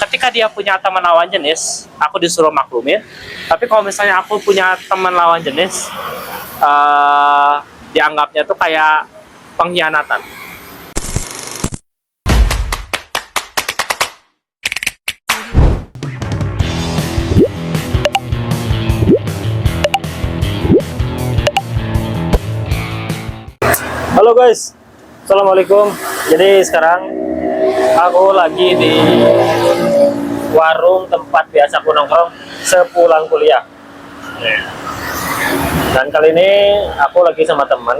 ketika dia punya teman lawan jenis, aku disuruh maklumin. Tapi kalau misalnya aku punya teman lawan jenis, dianggapnya tuh kayak pengkhianatan. Halo guys, assalamualaikum. Jadi sekarang aku lagi di warung tempat biasa aku nongkrong sepulang kuliah. Dan kali ini aku lagi sama teman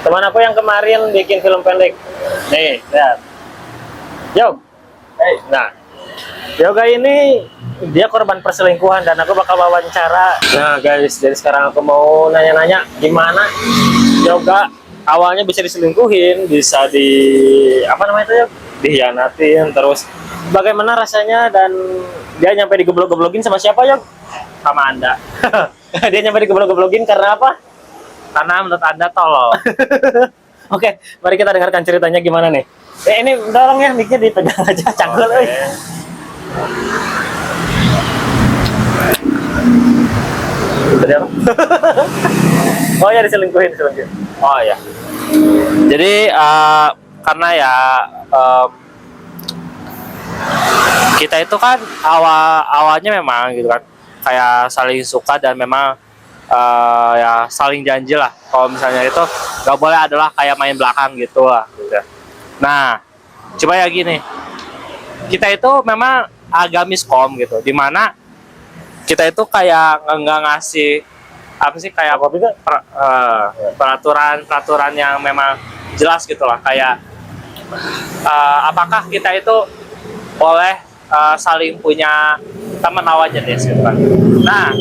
aku yang kemarin bikin film pendek. Nih, lihat. Yo. Hey. Nah, Yoga ini dia korban perselingkuhan dan aku bakal wawancara. Nah guys, jadi sekarang aku mau nanya-nanya gimana Yoga awalnya bisa diselingkuhin, bisa dihianatin, terus bagaimana rasanya, dan dia nyampe digeblok-geblokin sama siapa, Yog? Sama Anda. Dia nyampe digeblok-geblokin karena apa? Karena menurut Anda tolol. Oke, mari kita dengarkan ceritanya gimana nih. Ini tolong ya, mic-nya dipegang aja, canggul. Oh ya, diselingkuhin. Oh ya. Jadi karena ya kita itu kan awalnya memang gitu kan kayak saling suka dan memang ya saling janji lah kalau misalnya itu nggak boleh adalah kayak main belakang gitu lah gitu. Nah, coba ya gini, kita itu memang agak miskom gitu, dimana kita itu kayak nggak ngasih apa sih, kayak peraturan yang memang jelas gitulah, kayak apakah kita itu boleh saling punya teman lawan jenis gitu kan. Nah,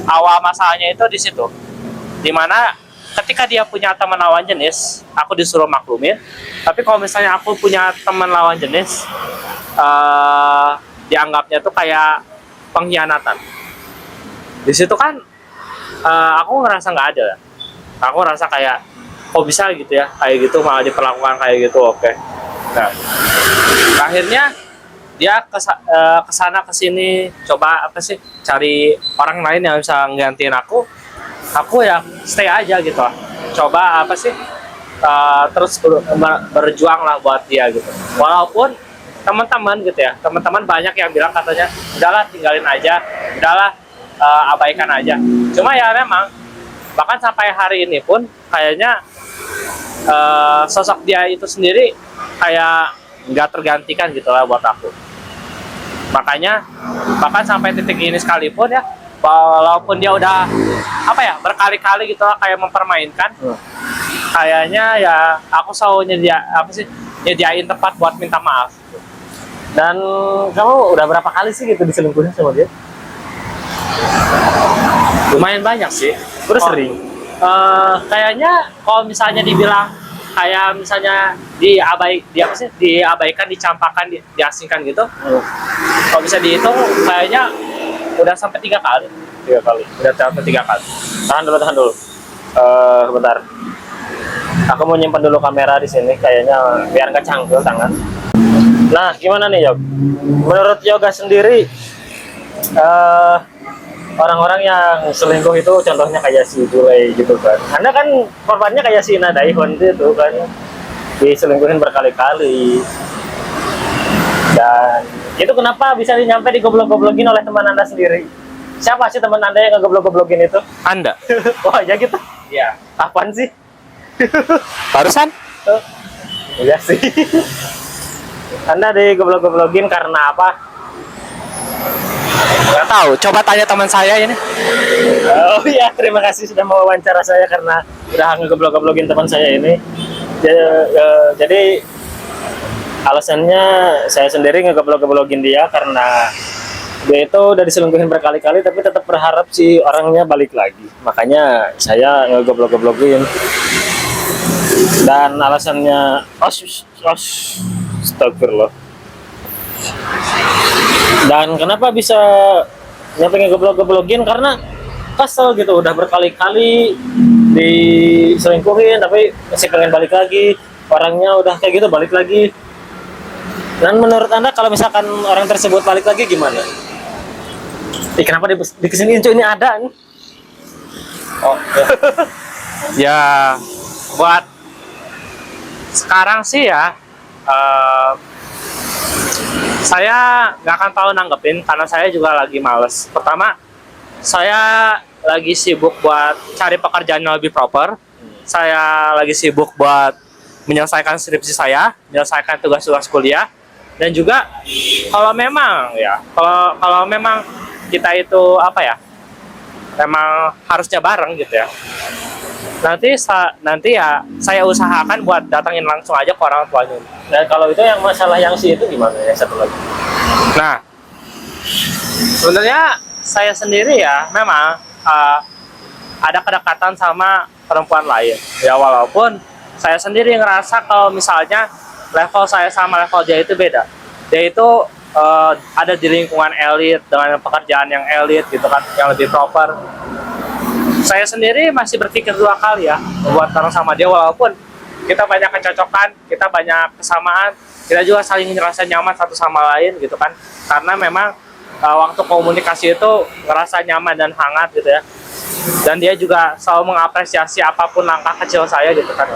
awal masalahnya itu di situ, dimana ketika dia punya teman lawan jenis, aku disuruh maklumin. Tapi kalau misalnya aku punya teman lawan jenis, dianggapnya tuh kayak pengkhianatan. Di situ kan aku ngerasa nggak ada. Aku ngerasa kayak kok bisa gitu ya, kayak gitu malah diperlakukan kayak gitu. Oke. Nah, akhirnya dia kesana kesini coba cari orang lain yang bisa nggantiin aku ya stay aja gitu lah. Coba terus berjuang lah buat dia gitu, walaupun teman-teman gitu ya, teman-teman banyak yang bilang katanya udahlah tinggalin aja, udahlah abaikan aja. Cuma ya memang bahkan sampai hari ini pun kayaknya sosok dia itu sendiri kayak nggak tergantikan gitu lah buat aku. Makanya bahkan sampai titik ini sekalipun ya, walaupun dia udah berkali-kali gitu lah kayak mempermainkan, kayaknya ya aku selalu nyediain tempat buat minta maaf gitu. Dan kamu udah berapa kali sih gitu diselingkuhin sama dia? Lumayan banyak sih. Udah sering. Kayaknya kalau misalnya dibilang kayak misalnya diabaikan, dicampakkan, diasingkan gitu. Kalau bisa dihitung kayaknya udah sampai 3 kali. Udah sampai 3 kali. Tahan dulu. Bentar. Aku mau nyimpan dulu kamera di sini, kayaknya biar nggak cangkul tangan. Nah, gimana nih, Yog? Menurut Yoga sendiri, orang-orang yang selingkuh itu contohnya kayak si Bule gitu kan. Anda kan korbannya kayak si Ina Daihon itu kan, diselingkuhin berkali-kali. Dan itu kenapa bisa nyampe digoblok-goblokin oleh teman Anda sendiri? Siapa sih teman Anda yang ngegoblok-goblokin itu? Anda. Oh ya gitu? Iya. Apaan sih? Barusan? Iya sih. Anda digoblok-goblokin karena apa? Nggak tahu, coba tanya teman saya ini. Oh iya, terima kasih sudah mewawancara saya karena udah ngegoblok-goblokin teman saya ini. Jadi alasannya saya sendiri ngegoblok-goblokin dia karena dia itu udah diselingkuhin berkali-kali tapi tetap berharap si orangnya balik lagi. Makanya saya ngegoblok-goblokin. Dan alasannya astagfirullah. Dan kenapa bisa nyampe ngegoblok-geblokin, karena kesel gitu, udah berkali-kali diselingkuhin tapi masih pengen balik lagi, orangnya udah kayak gitu balik lagi. Dan menurut Anda kalau misalkan orang tersebut balik lagi gimana? Kenapa dikesiniin cuy, ini ada nih. Oh, ya. Ya, buat sekarang sih ya, saya nggak akan tahu nanggepin karena saya juga lagi males. Pertama, saya lagi sibuk buat cari pekerjaan yang lebih proper. Saya lagi sibuk buat menyelesaikan skripsi saya, menyelesaikan tugas-tugas kuliah, dan juga kalau memang ya, kalau memang kita itu apa ya, memang harusnya bareng gitu ya. Nanti ya saya usahakan buat datangin langsung aja ke orang tuanya. Dan kalau itu yang masalah yang si itu gimana ya, satu lagi? Nah, sebenarnya saya sendiri ya memang ada kedekatan sama perempuan lain. Ya walaupun saya sendiri ngerasa kalau misalnya level saya sama level dia itu beda. Dia itu ada di lingkungan elit dengan pekerjaan yang elit gitu kan, yang lebih proper. Saya sendiri masih berpikir 2 kali ya buat bareng sama dia, walaupun kita banyak kecocokan, kita banyak kesamaan, kita juga saling ngerasa nyaman satu sama lain gitu kan, karena memang waktu komunikasi itu ngerasa nyaman dan hangat gitu ya, dan dia juga selalu mengapresiasi apapun langkah kecil saya gitu kan.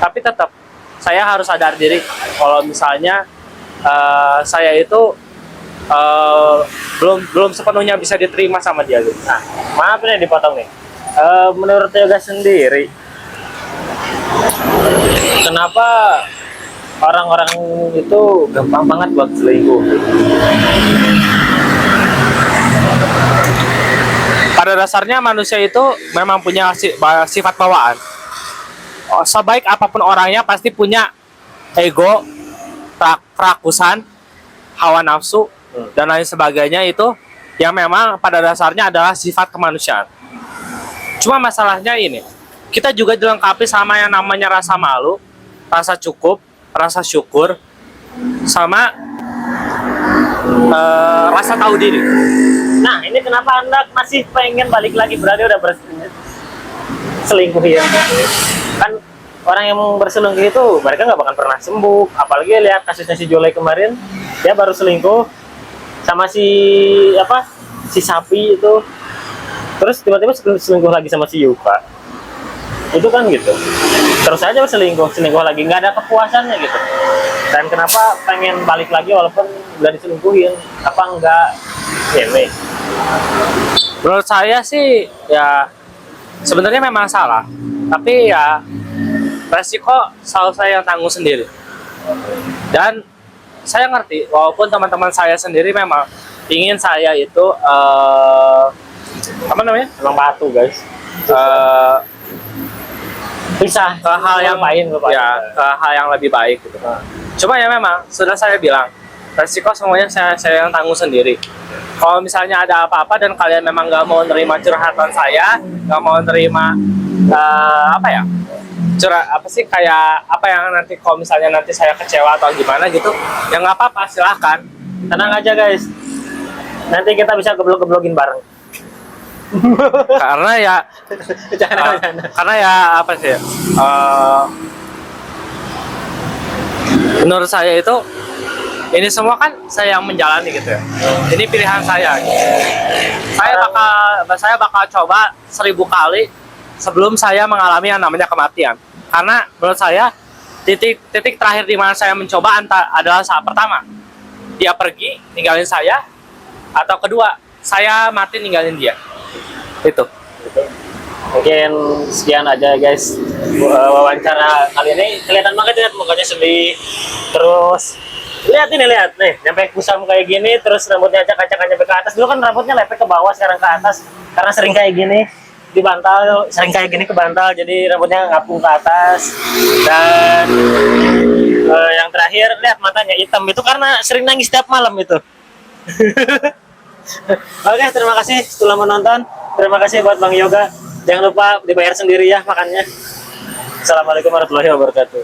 Tapi tetap saya harus sadar diri kalau misalnya saya itu belum sepenuhnya bisa diterima sama dia gitu. Nah, maaf nih dipotong nih. Menurut Yoga sendiri, kenapa orang-orang itu gampang banget buat selingkuh? Pada dasarnya manusia itu memang punya sifat bawaan. Sebaik apapun orangnya pasti punya ego, kerakusan, hawa nafsu, dan lain sebagainya, itu yang memang pada dasarnya adalah sifat kemanusiaan. Cuma masalahnya ini, kita juga dilengkapi sama yang namanya rasa malu, rasa cukup, rasa syukur, sama rasa tahu diri. Nah, ini kenapa Anda masih pengen balik lagi, berarti udah berselingkuh ya? Kan orang yang berselingkuh itu mereka nggak bakal pernah sembuh. Apalagi lihat kasusnya si Jolay kemarin, dia baru selingkuh sama si sapi itu, terus tiba-tiba selingkuh lagi sama si Yuka. Itu kan gitu, terus aja selingkuh lagi, nggak ada kepuasannya gitu. Dan kenapa pengen balik lagi walaupun udah diselingkuhin? Apa enggak ini? Menurut saya sih ya sebenarnya memang salah, tapi ya resiko selalu saya yang tanggung sendiri. Dan saya ngerti walaupun teman-teman saya sendiri memang ingin saya itu apa namanya, Emang batu guys, pisah ke hal yang lain, ya ke hal yang lebih baik gitu. Cuma ya memang sudah saya bilang resiko semuanya saya yang tanggung sendiri. Kalau misalnya ada apa-apa dan kalian memang nggak mau nerima curhatan saya, nggak mau nerima kayak apa yang nanti kalau misalnya nanti saya kecewa atau gimana gitu, ya nggak apa-apa, silahkan. Tenang aja guys, nanti kita bisa geblok-geblokin bareng. Karena ya karena ya apa sih, menurut saya itu ini semua kan saya yang menjalani gitu ya, ini pilihan saya gitu. Saya bakal coba 1000 kali sebelum saya mengalami yang namanya kematian, karena menurut saya titik terakhir di mana saya mencoba adalah saat pertama dia pergi ninggalin saya, atau kedua saya mati ninggalin dia. Itu mungkin sekian aja guys wawancara kali ini. Kelihatan banget lihat mukanya sedih, terus lihat nih nyampe kusam kayak gini, terus rambutnya acak-acakan nyampe ke atas. Dulu kan rambutnya lepek ke bawah, sekarang ke atas karena sering kayak gini dibantal, sering kayak gini kebantal, jadi rambutnya ngapung ke atas. Dan yang terakhir lihat matanya hitam, itu karena sering nangis setiap malam itu. Oke, terima kasih setelah menonton. Terima kasih buat Bang Yoga. Jangan lupa dibayar sendiri ya makannya. Assalamualaikum warahmatullahi wabarakatuh.